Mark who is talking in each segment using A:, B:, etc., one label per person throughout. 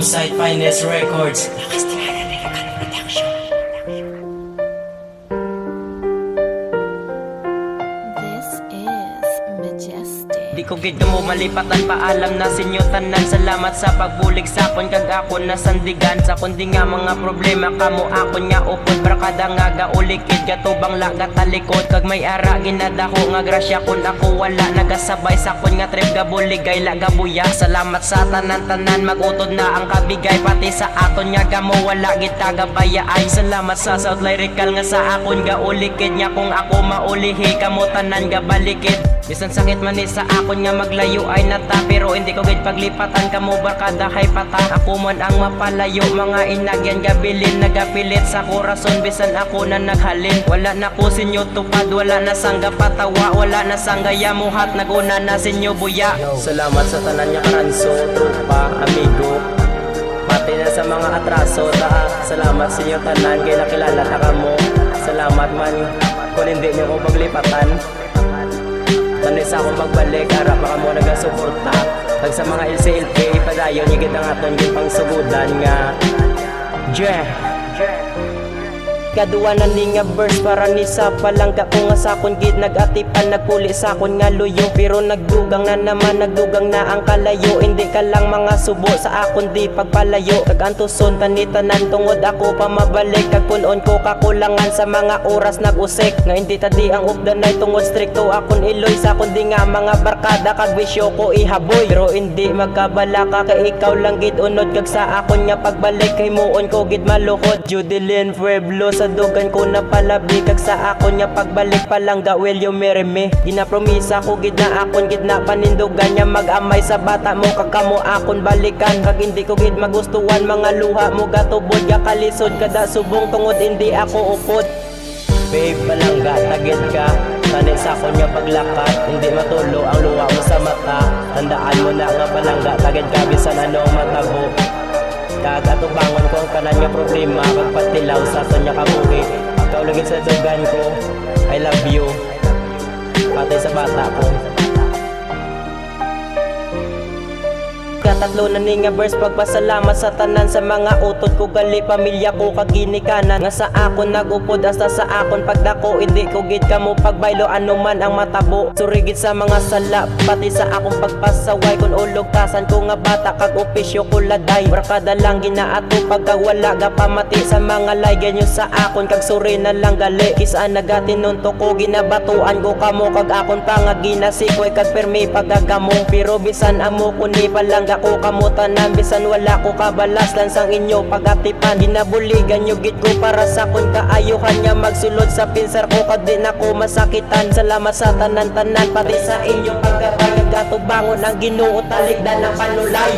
A: Homesite Finest Records.
B: This is Majestic.
C: Di ko gid mo malipatan, paalam na sinyo tanan. Salamat sa pagbulig sa akon, kag ako nasandigan sa kundi nga mga problema kamo akon nga upod. Brakada nga gaulikid gatubang lagat talikod, kag may ara ginadaho nga grasya kun ako wala. Nagasabay sa kon nga trip gabuligay lagabuya. Salamat sa tanan-tanan, magutod na ang kabigay, pati sa aton nga gamo wala gid tagabayay. Salamat sa South Lyrical nga sa akon gaulikid nya kung ako maulihi kamo tanan gabalikid. Bisan sakit man ni sa akon nga maglayo ay nata, pero hindi ko gid paglipatan kamo barkada hay pata. Ako man ang mapalayo, mga inagyan gabilin nagapilit sa korason bisan ako na naghalin. Wala na ko sinyo tupad, wala na sangga patawa, wala na sangga yamuhat, naguna na sinyo buya. Salamat sa tanan nya karanso, trupa, amigo, pati na sa mga atraso ta. Salamat sa inyo tanan kay nakilala ta kamo. Salamat man kung hindi niyo ko paglipatan. Tanay sa akong magbalik, harap baka mo nagasuporta. Pag sa mga LCLK, padayon higit ang aton yung pangsugudan nga kaduwa na ni nga verse para ni sa palangga ko nga sakon gid nagatipan, nagpuli sa akon nga luyo. Pero nagdugang na naman, nagdugang na ang kalayo. Hindi ka lang mga subo sa akon di pagpalayo. Kag antuson tanitanan tungod ako pa mabalik, kag punon ko kakulangan sa mga oras nag-usik. Nga hindi tadi ang updanay tungod stricto akon iloy sa akon di nga mga barkada, kag wisyo ko ihaboy. Pero hindi magkabala ka kay ikaw lang gid unod, kag sa akon nga pagbalik kay muon ko gid maluhod. Judeline Pueblo sa dugan ko na palabi, kag sa akon nga pagbalik palang gawel yung mereme. Ginapromisa ko gid na akon gid na panindugan nya mag-amay sa bata mo, kag kamo akon balikan. Kag hindi ko gid magustuhan mga luha mo gatubod ga kalisod kada subong tungod hindi ako upod. Babe palangga tagid ka tani sa akon nga paglakat, hindi matulo ang luha mo sa mata. Tandaan mo na nga palangga tagid ka bisan anong matabo. Kag atubangon ko ang kanan nga problema, kag patilaw sa aton nga kabuhi. Ikaw lagi sa dugan ko, I love you, pati sa bata ko. Tatlo na ni nga verse, pagpasalamat sa tanan sa mga utod ko gali, pamilya ko kag ginikanan. Nga sa akon nagupod hasta sa akon pagdako, hindi ko gid kamo pagbaylo anuman ang matabo. Surigid sa mga sala, pati sa akong pagpasaway kun ulogtasan ko nga bata kag opisyo ko laday. Barkada lang ginaato pagka wala ga pamati sa mga laygan nyo sa akon, kag suri na lang gali. Kisaan nagatinunto ko ginabatuan ko kamo, kag akon pa nga ginasikoy kag permi pagagamo. Pero bisan amo ko ni palangga ko kamutanan, bisan wala ko kabalas lang sang inyo pagatipan. Ginabuligan nyo gid ko para sa kon kaayuhan nga magsulod sa pinsar ko, kag di na ko masakitan. Salamat sa tanan-tanan, pati sa inyo pagkatayag gatubangon ang Ginoo talikdan ng panulay.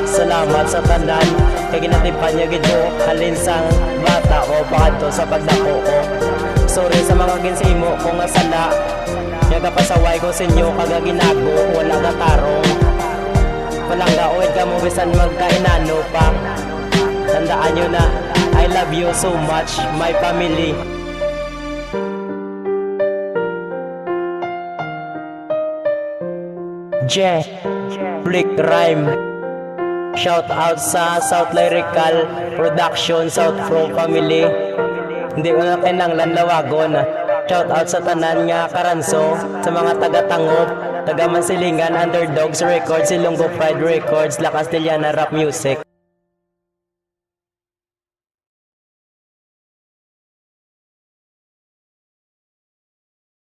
C: Salamat sa tanan kay ginatipan niya gid ko halin sang bata ko pakadto sa pagdako ko. Sorry sa mga ginsimo ko nga sala, nagapasaway ko sa inyo kag ginago wala ka tarong. Palangga uwid ka mo bisan magkainano pa. Tandaan nyo na I love you so much, my family. Flick Rhyme. Shout out sa South Lyrical Production, South Pro Family. Hindi ko na kinanglan lawagon. Shout out sa tanan nga karanso, sa mga taga-Tangop, taga Mansilingan, Underdogs Records, Ilonggo Pride Records, La Castellana Rap Music.